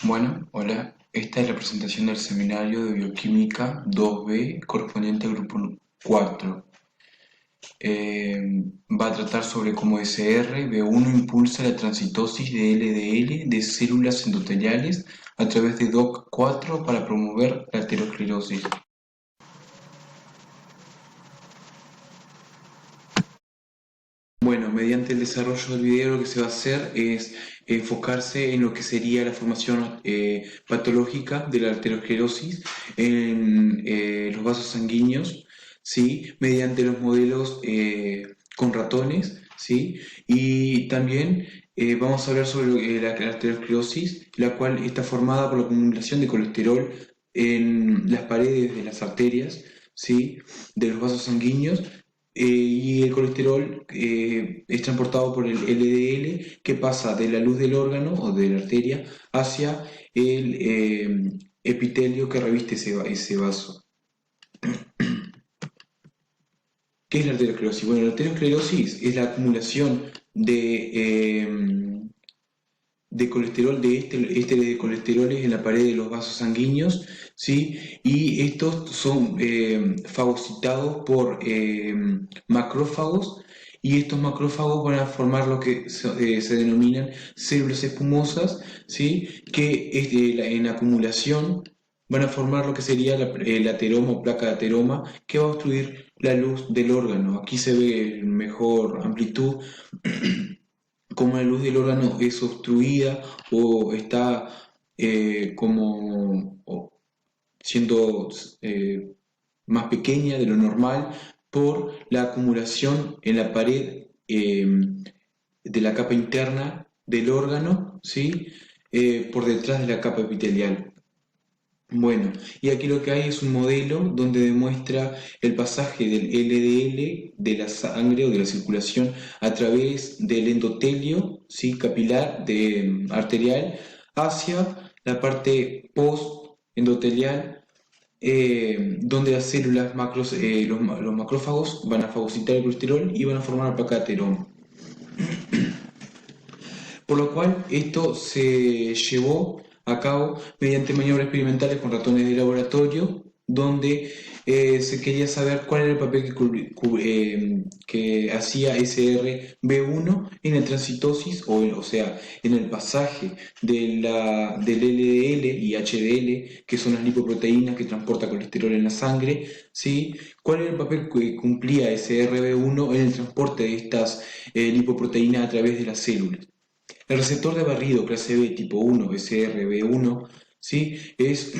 Bueno, hola. Esta es la presentación del seminario de Bioquímica 2B correspondiente al grupo 4. Va a tratar sobre cómo SR-B1 impulsa la transitosis de LDL de células endoteliales a través de DOCK4 para promover la aterosclerosis. Bueno, mediante el desarrollo del video lo que se va a hacer es enfocarse en lo que sería la formación patológica de la arteriosclerosis en los vasos sanguíneos, ¿sí? Mediante los modelos con ratones, ¿sí? Y también vamos a hablar sobre la arteriosclerosis, la cual está formada por la acumulación de colesterol en las paredes de las arterias, ¿sí? De los vasos sanguíneos y el colesterol es transportado por el LDL que pasa de la luz del órgano o de la arteria hacia el epitelio que reviste ese vaso. ¿Qué es la arteriosclerosis? Bueno, la arteriosclerosis es la acumulación de colesterol, de colesteroles en la pared de los vasos sanguíneos, ¿sí? Y estos son fagocitados por macrófagos, y estos macrófagos van a formar lo que se denominan células espumosas, ¿sí? Que en acumulación van a formar lo que sería el ateroma o placa de ateroma, que va a obstruir la luz del órgano. Aquí se ve en mejor amplitud como la luz del órgano es obstruida o está siendo más pequeña de lo normal por la acumulación en la pared de la capa interna del órgano, ¿sí? Por detrás de la capa epitelial. Bueno, y aquí lo que hay es un modelo donde demuestra el pasaje del LDL de la sangre o de la circulación a través del endotelio, ¿sí? Capilar arterial hacia la parte post-endotelial, donde las células los macrófagos van a fagocitar el colesterol y van a formar la placa de ateroma. Por lo cual esto se llevó a cabo mediante maniobras experimentales con ratones de laboratorio, donde se quería saber cuál era el papel que hacía SRB1 en la transitosis, o sea, en el pasaje del LDL y HDL, que son las lipoproteínas que transportan colesterol en la sangre, ¿sí? ¿Cuál era el papel que cumplía SRB1 en el transporte de estas lipoproteínas a través de las células? El receptor de barrido clase B tipo 1, SRB1, ¿sí? Es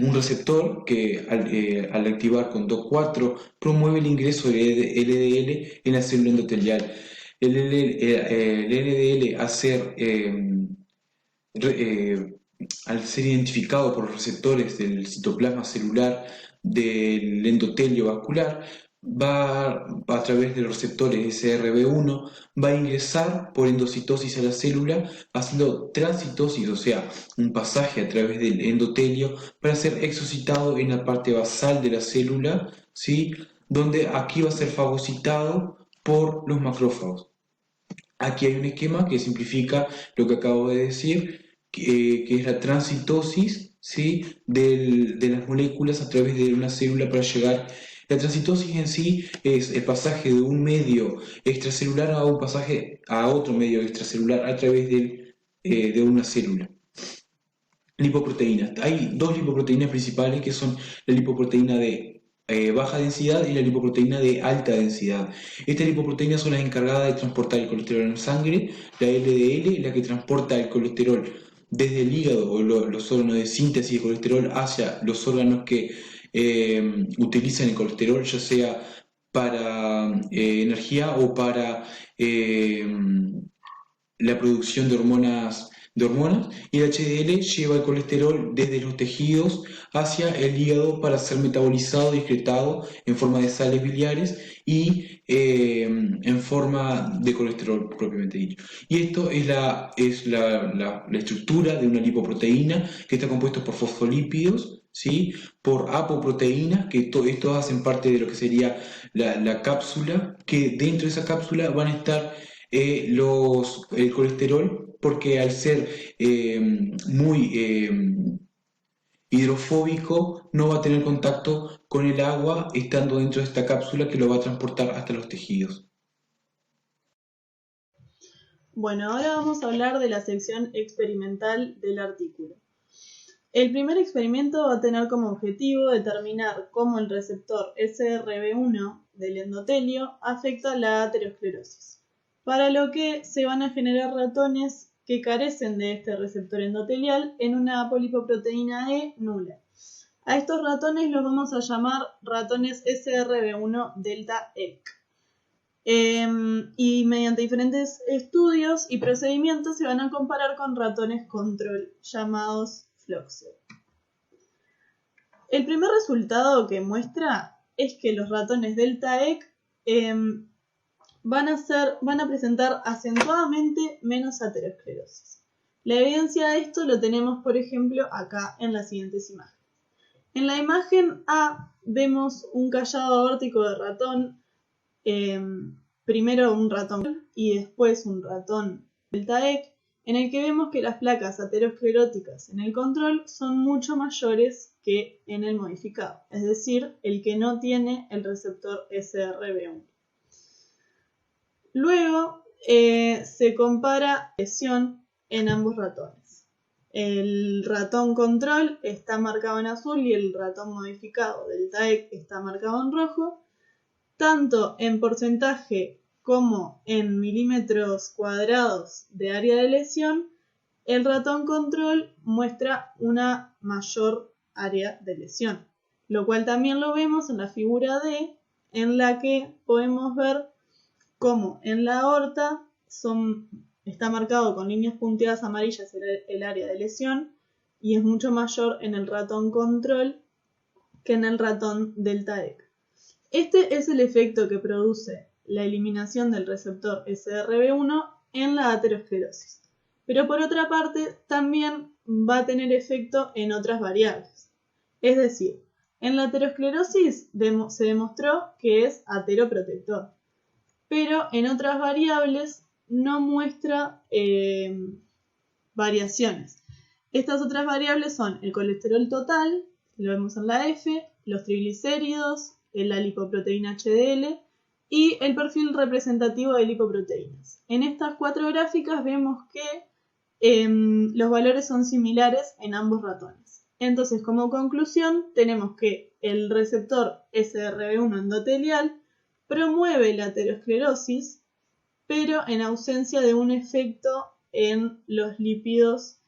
un receptor que al activar con DOCK4 promueve el ingreso de LDL en la célula endotelial. El LDL al ser identificado por los receptores del citoplasma celular del endotelio vascular, va a través de los receptores SRB1, va a ingresar por endocitosis a la célula, haciendo transitosis, o sea, un pasaje a través del endotelio para ser exocitado en la parte basal de la célula, ¿sí? Donde aquí va a ser fagocitado por los macrófagos. Aquí hay un esquema que simplifica lo que acabo de decir, que es la transitosis, ¿sí? De las moléculas a través de una célula para llegar. La transitosis en sí es el pasaje de un medio extracelular a un pasaje a otro medio extracelular a través de una célula. Lipoproteínas. Hay dos lipoproteínas principales que son la lipoproteína de baja densidad y la lipoproteína de alta densidad. Estas lipoproteínas son las encargadas de transportar el colesterol en la sangre, la LDL, la que transporta el colesterol desde el hígado o los órganos de síntesis de colesterol hacia los órganos que utilizan el colesterol, ya sea para energía o para la producción de hormonas, y el HDL lleva el colesterol desde los tejidos hacia el hígado para ser metabolizado y excretado en forma de sales biliares y en forma de colesterol propiamente dicho. Y esto es la estructura de una lipoproteína que está compuesta por fosfolípidos, ¿sí? Por apoproteínas, que estos hacen parte de lo que sería la cápsula, que dentro de esa cápsula van a estar el colesterol, porque al ser es muy hidrofóbico, no va a tener contacto con el agua estando dentro de esta cápsula que lo va a transportar hasta los tejidos. Bueno, ahora vamos a hablar de la sección experimental del artículo. El primer experimento va a tener como objetivo determinar cómo el receptor SRB1 del endotelio afecta la aterosclerosis, para lo que se van a generar ratones que carecen de este receptor endotelial en una polipoproteína E nula. A estos ratones los vamos a llamar ratones SRB1 delta EC. Y mediante diferentes estudios y procedimientos se van a comparar con ratones control llamados Floxer. El primer resultado que muestra es que los ratones delta EC van a presentar acentuadamente menos aterosclerosis. La evidencia de esto lo tenemos, por ejemplo, acá en las siguientes imágenes. En la imagen A vemos un callado aórtico de ratón, primero un ratón y después un ratón delta EC, en el que vemos que las placas ateroscleróticas en el control son mucho mayores que en el modificado, es decir, el que no tiene el receptor SRB1. Luego se compara lesión en ambos ratones. El ratón control está marcado en azul y el ratón modificado delta EC está marcado en rojo. Tanto en porcentaje como en milímetros cuadrados de área de lesión, el ratón control muestra una mayor área de lesión, lo cual también lo vemos en la figura D, en la que podemos ver cómo en la aorta está marcado con líneas punteadas amarillas el área de lesión y es mucho mayor en el ratón control que en el ratón delta EC. Este es el efecto que produce la eliminación del receptor SRB1 en la aterosclerosis. Pero por otra parte, también va a tener efecto en otras variables. Es decir, en la aterosclerosis se demostró que es ateroprotector, pero en otras variables no muestra variaciones. Estas otras variables son el colesterol total, lo vemos en la F, los triglicéridos, la lipoproteína HDL y el perfil representativo de lipoproteínas. En estas 4 gráficas vemos que los valores son similares en ambos ratones. Entonces, como conclusión, tenemos que el receptor SRB1 endotelial promueve la aterosclerosis, pero en ausencia de un efecto en los lípidos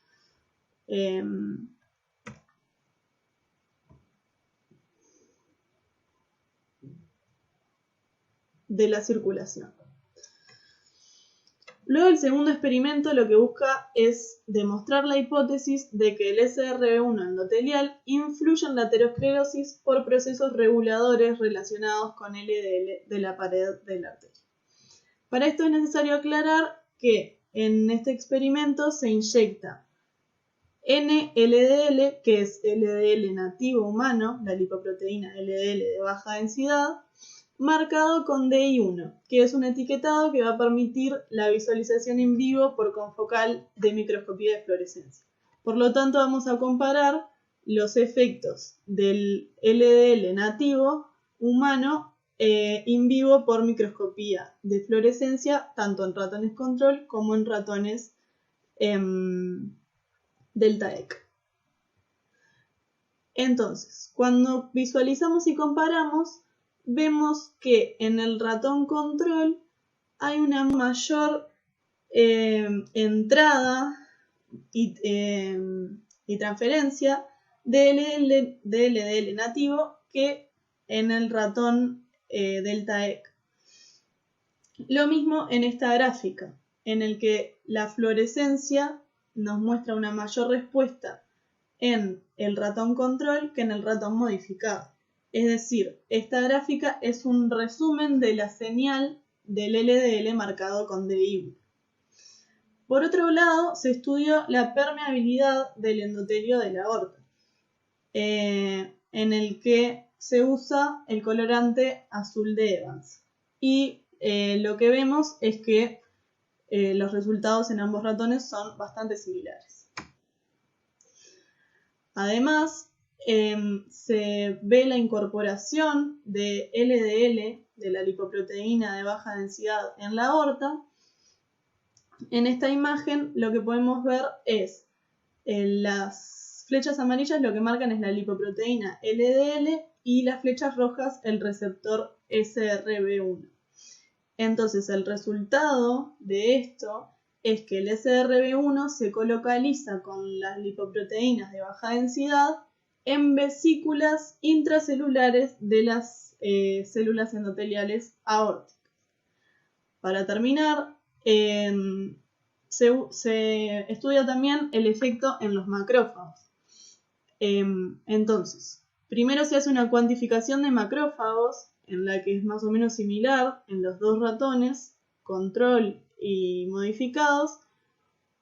de la circulación. Luego el segundo experimento lo que busca es demostrar la hipótesis de que el SRB1 endotelial influye en la aterosclerosis por procesos reguladores relacionados con LDL de la pared de la arteria. Para esto es necesario aclarar que en este experimento se inyecta N-LDL, que es LDL nativo humano, la lipoproteína LDL de baja densidad, marcado con DI1, que es un etiquetado que va a permitir la visualización en vivo por confocal de microscopía de fluorescencia. Por lo tanto, vamos a comparar los efectos del LDL nativo humano in vivo por microscopía de fluorescencia, tanto en ratones control como en ratones delta EC. Entonces, cuando visualizamos y comparamos, vemos que en el ratón control hay una mayor entrada y transferencia de LDL nativo que en el ratón delta EC. Lo mismo en esta gráfica, en el que la fluorescencia nos muestra una mayor respuesta en el ratón control que en el ratón modificado. Es decir, esta gráfica es un resumen de la señal del LDL marcado con DI1. Por otro lado, se estudió la permeabilidad del endotelio de la aorta, en el que se usa el colorante azul de Evans. Y lo que vemos es que los resultados en ambos ratones son bastante similares. Además, se ve la incorporación de LDL, de la lipoproteína de baja densidad, en la aorta. En esta imagen lo que podemos ver es las flechas amarillas, lo que marcan es la lipoproteína LDL y las flechas rojas el receptor SRB1. Entonces el resultado de esto es que el SRB1 se colocaliza con las lipoproteínas de baja densidad en vesículas intracelulares de las células endoteliales aórticas. Para terminar, se estudia también el efecto en los macrófagos. Entonces, primero se hace una cuantificación de macrófagos en la que es más o menos similar en los dos ratones, control y modificados,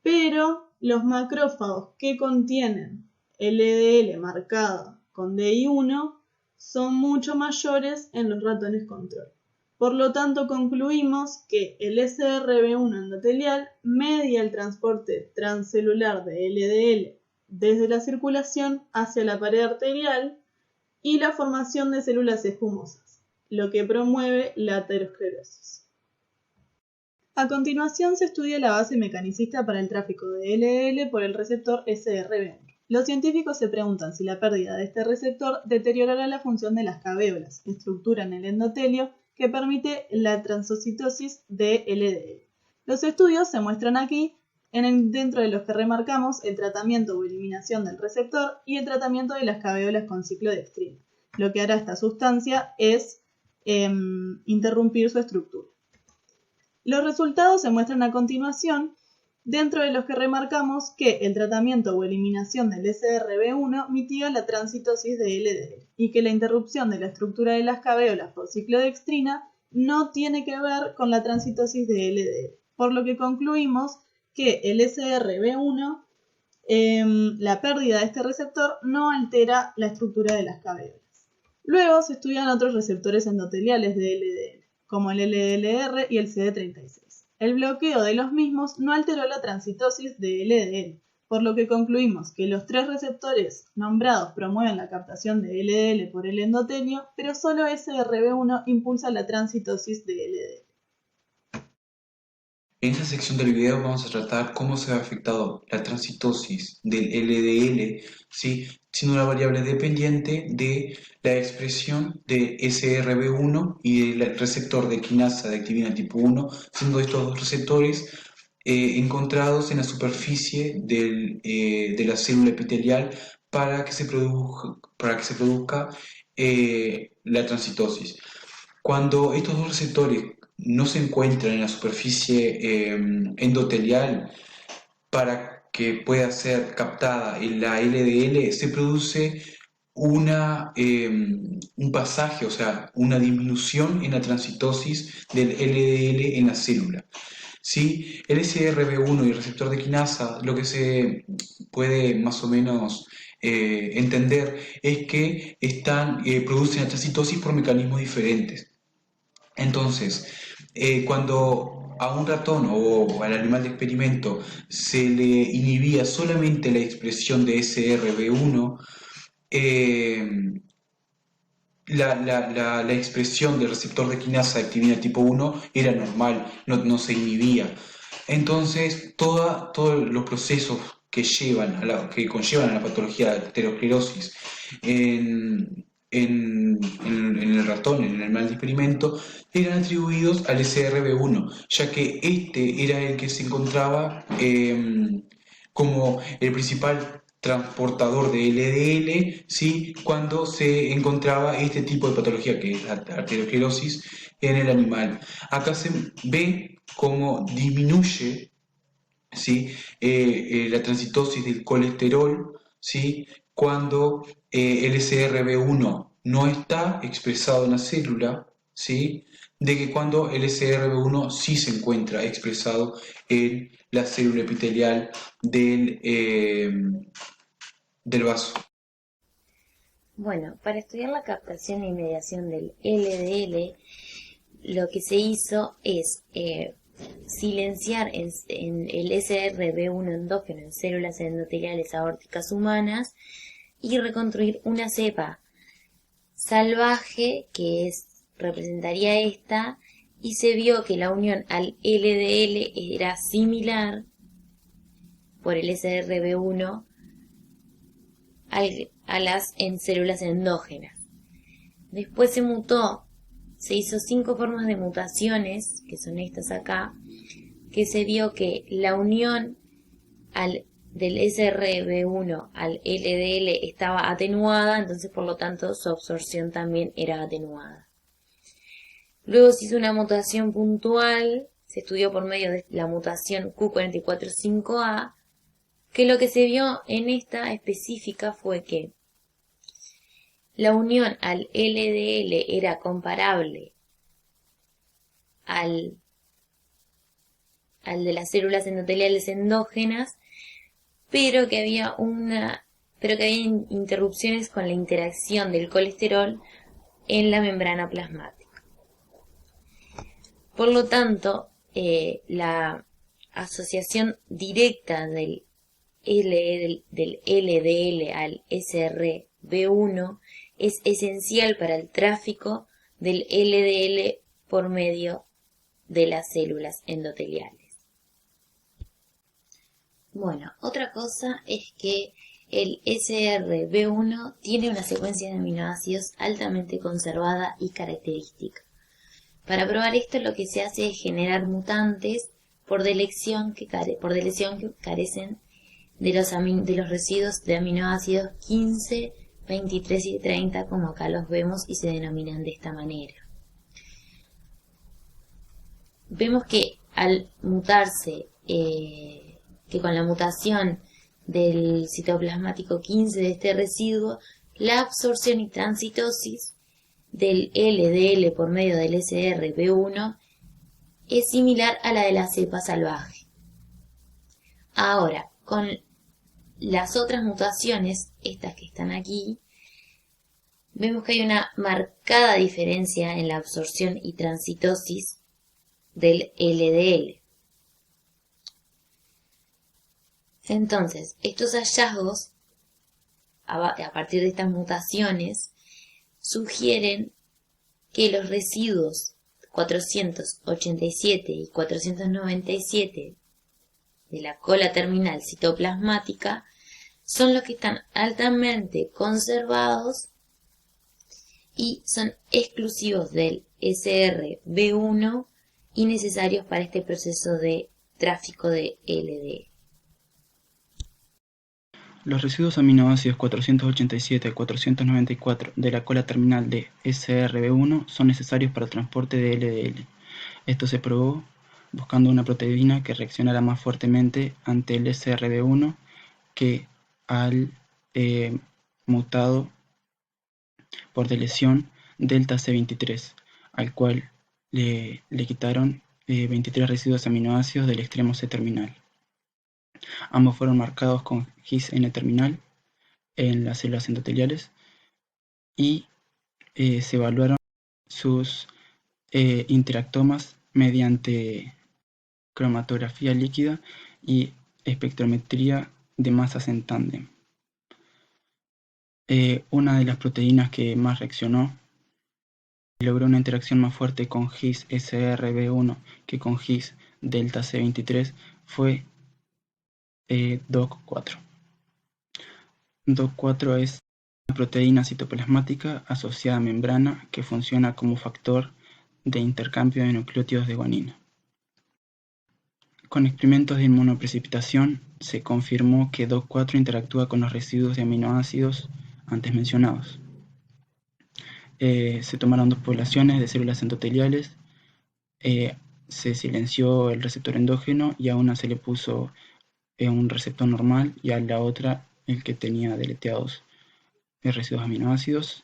pero los macrófagos que contienen LDL marcada con DI1 son mucho mayores en los ratones control. Por lo tanto, concluimos que el SRB1 endotelial media el transporte transcelular de LDL desde la circulación hacia la pared arterial y la formación de células espumosas, lo que promueve la aterosclerosis. A continuación se estudia la base mecanicista para el tráfico de LDL por el receptor SRB1. Los científicos se preguntan si la pérdida de este receptor deteriorará la función de las cavéolas, estructura en el endotelio que permite la transocitosis de LDL. Los estudios se muestran aquí, dentro de los que remarcamos el tratamiento o eliminación del receptor y el tratamiento de las cavéolas con ciclodextrina. Lo que hará esta sustancia es interrumpir su estructura. Los resultados se muestran a continuación, dentro de los que remarcamos que el tratamiento o eliminación del SRB1 mitiga la transitosis de LDL y que la interrupción de la estructura de las cavéolas por ciclodextrina no tiene que ver con la transitosis de LDL, por lo que concluimos que el SRB1, la pérdida de este receptor, no altera la estructura de las cavéolas. Luego se estudian otros receptores endoteliales de LDL, como el LDLR y el CD36. El bloqueo de los mismos no alteró la transitosis de LDL, por lo que concluimos que los tres receptores nombrados promueven la captación de LDL por el endotelio, pero solo SRB1 impulsa la transitosis de LDL. En esta sección del video vamos a tratar cómo se ha afectado la transitosis del LDL, ¿sí?, siendo una variable dependiente de la expresión de SRB1 y del receptor de quinasa de activina tipo 1, siendo estos dos receptores encontrados en la superficie de la célula epitelial para que se produzca la transitosis. Cuando estos dos receptores no se encuentran en la superficie endotelial para que pueda ser captada en la LDL, se produce un pasaje, o sea, una disminución en la transitosis del LDL en la célula. ¿Sí? El SRB1 y el receptor de quinasa, lo que se puede más o menos entender es que producen la transitosis por mecanismos diferentes. Entonces, cuando a un ratón o al animal de experimento se le inhibía solamente la expresión de SRB1, la expresión del receptor de quinasa de activina tipo 1 era normal, no se inhibía. Entonces, todos los procesos que conllevan a la patología de aterosclerosis en el ratón, en el animal de experimento, eran atribuidos al SRB1, ya que este era el que se encontraba como el principal transportador de LDL, ¿sí?, cuando se encontraba este tipo de patología, que es la aterosclerosis en el animal. Acá se ve cómo disminuye, ¿sí?, la transitosis del colesterol, ¿sí?, cuando el SRB1 no está expresado en la célula, ¿sí?, de que cuando el SRB1 sí se encuentra expresado en la célula epitelial del vaso. Bueno, para estudiar la captación e mediación del LDL, lo que se hizo es silenciar en el SRB1 endógeno en células endoteliales aórticas humanas y reconstruir una cepa salvaje que representaría esta, y se vio que la unión al LDL era similar por el SRB1 a las en células endógenas. Después se hizo 5 formas de mutaciones, que son estas acá, que se vio que la unión del SRB1 al LDL estaba atenuada, entonces por lo tanto su absorción también era atenuada. Luego se hizo una mutación puntual, se estudió por medio de la mutación Q445A, que lo que se vio en esta específica fue que la unión al LDL era comparable al de las células endoteliales endógenas, pero que había interrupciones con la interacción del colesterol en la membrana plasmática. Por lo tanto, la asociación directa del LDL al SRB1 es esencial para el tráfico del LDL por medio de las células endoteliales. Bueno, otra cosa es que el SRB1 tiene una secuencia de aminoácidos altamente conservada y característica. Para probar esto, lo que se hace es generar mutantes por deleción que carecen de los residuos de aminoácidos 15, 23 y 30, como acá los vemos y se denominan de esta manera. Vemos que al mutarse, que con la mutación del citoplasmático 15 de este residuo, la absorción y transitosis del LDL por medio del SRB1 es similar a la de la cepa salvaje. Ahora, con las otras mutaciones, estas que están aquí, vemos que hay una marcada diferencia en la absorción y transitosis del LDL. Entonces, estos hallazgos, a partir de estas mutaciones, sugieren que los residuos 487 y 497 de la cola terminal citoplasmática son los que están altamente conservados y son exclusivos del SRB1 y necesarios para este proceso de tráfico de LDL. Los residuos aminoácidos 487 y 494 de la cola terminal de SRB1 son necesarios para el transporte de LDL. Esto se probó buscando una proteína que reaccionara más fuertemente ante el SRB1 que al mutado por deleción delta C23, al cual le quitaron 23 residuos aminoácidos del extremo C terminal. Ambos fueron marcados con GIS-N terminal en las células endoteliales y se evaluaron sus interactomas mediante cromatografía líquida y espectrometría de masas en tándem. Una de las proteínas que más reaccionó logró una interacción más fuerte con GIS-SRB1 que con GIS-delta C23 fue DOC4. DOC4 es una proteína citoplasmática asociada a membrana que funciona como factor de intercambio de nucleótidos de guanina. Con experimentos de inmunoprecipitación se confirmó que DOC4 interactúa con los residuos de aminoácidos antes mencionados. Se tomaron 2 poblaciones de células endoteliales, se silenció el receptor endógeno y a una se le puso un receptor normal y a la otra el que tenía deleteados residuos aminoácidos,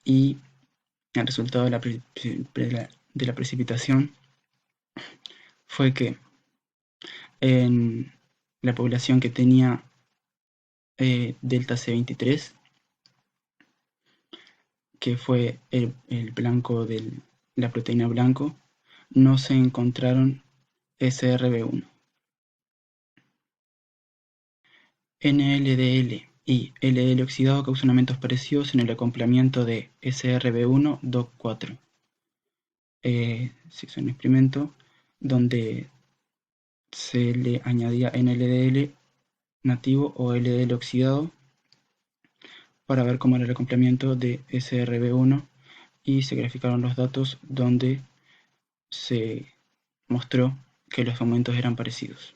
y el resultado de la precipitación fue que en la población que tenía delta C23, que fue el blanco de la proteína blanco, no se encontraron SRB1. NLDL y LDL oxidado causan aumentos parecidos en el acoplamiento de SRB1-DOC4. Se hizo un experimento donde se le añadía NLDL nativo o LDL oxidado para ver cómo era el acoplamiento de SRB1 y se graficaron los datos donde se mostró que los aumentos eran parecidos.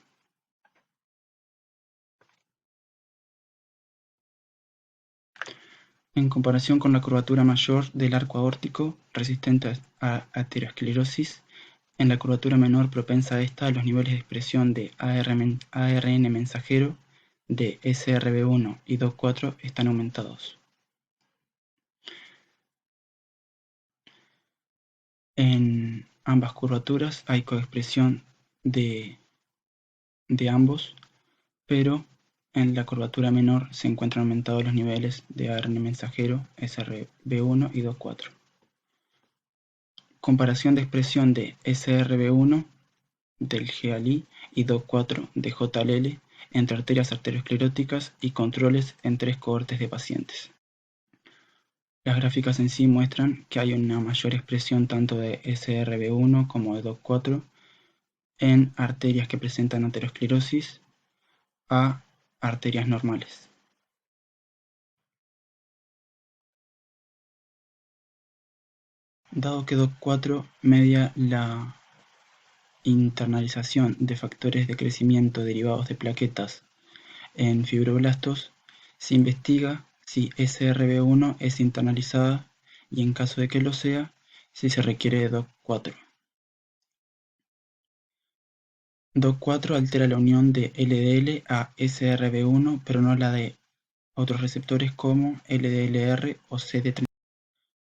En comparación con la curvatura mayor del arco aórtico resistente a aterosclerosis, en la curvatura menor propensa a esta, los niveles de expresión de ARN mensajero de SRB1 y DOC4 están aumentados. En ambas curvaturas hay coexpresión de ambos, pero en la curvatura menor se encuentran aumentados los niveles de ARN mensajero SRB1 y DOC4. Comparación de expresión de SRB1 del GALI y DOC4 de JLL entre arterias arterioscleróticas y controles en 3 cohortes de pacientes. Las gráficas en sí muestran que hay una mayor expresión tanto de SRB1 como de DOC4 en arterias que presentan aterosclerosis a arterias normales. Dado que DOC4 media la internalización de factores de crecimiento derivados de plaquetas en fibroblastos, se investiga si SRB1 es internalizada y, en caso de que lo sea, si se requiere de DOC4. DOC4 altera la unión de LDL a SRB1, pero no la de otros receptores como LDLR o CD30.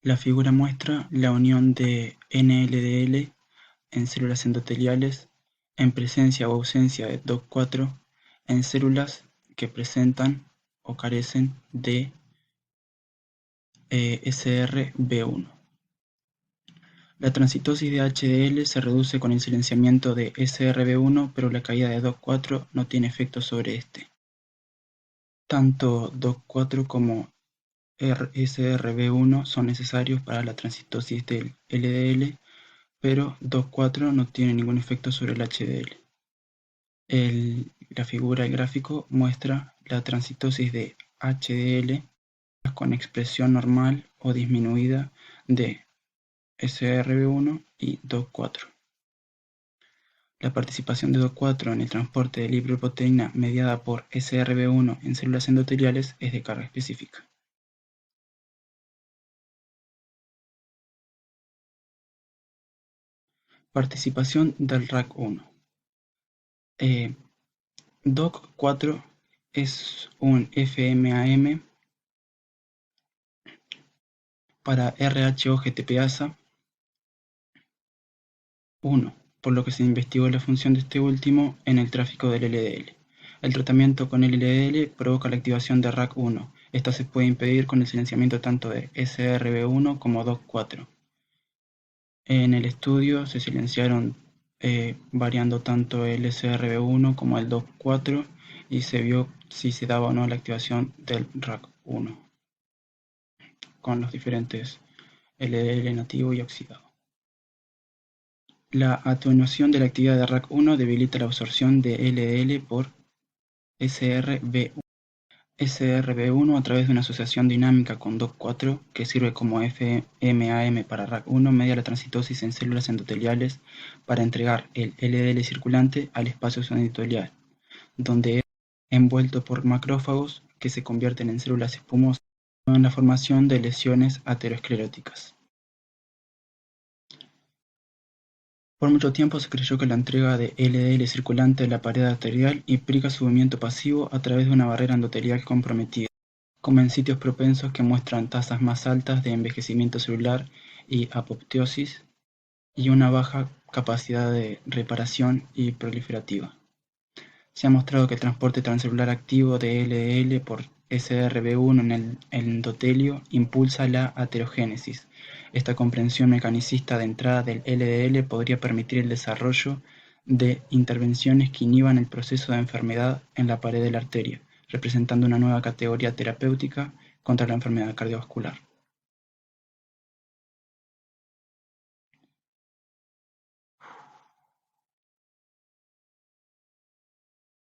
La figura muestra la unión de NLDL en células endoteliales en presencia o ausencia de DOC4 en células que presentan o carecen de SRB1. La transitosis de HDL se reduce con el silenciamiento de SRB1, pero la caída de DOC4 no tiene efecto sobre este. Tanto DOC4 como SRB1 son necesarios para la transitosis del LDL, pero DOC4 no tiene ningún efecto sobre el HDL. La figura del gráfico muestra la transitosis de HDL con expresión normal o disminuida de SRB1 y DOC4. La participación de DOC4 en el transporte de lipoproteína mediada por SRB1 en células endoteliales es de carga específica. Participación del RAC1. DOC4 es un FMAM para RHO-GTPasa 1, por lo que se investigó la función de este último en el tráfico del LDL. El tratamiento con el LDL provoca la activación de RAC1. Esta se puede impedir con el silenciamiento tanto de SRB1 como DOC4. En el estudio se silenciaron variando tanto el SRB1 como el DOC4 y se vio si se daba o no la activación del RAC1 con los diferentes LDL nativo y oxidado. La atenuación de la actividad de RAC1 debilita la absorción de LDL por SRB1 a través de una asociación dinámica con DOC4 que sirve como FMAM para RAC1 media la transitosis en células endoteliales para entregar el LDL circulante al espacio endotelial, donde es envuelto por macrófagos que se convierten en células espumosas en la formación de lesiones ateroscleróticas. Por mucho tiempo se creyó que la entrega de LDL circulante a la pared arterial implica su movimiento pasivo a través de una barrera endotelial comprometida, como en sitios propensos que muestran tasas más altas de envejecimiento celular y apoptosis y una baja capacidad de reparación y proliferativa. Se ha mostrado que el transporte transcelular activo de LDL por SRB1 en el endotelio impulsa la aterogénesis. Esta comprensión mecanicista de entrada del LDL podría permitir el desarrollo de intervenciones que inhiban el proceso de enfermedad en la pared de la arteria, representando una nueva categoría terapéutica contra la enfermedad cardiovascular.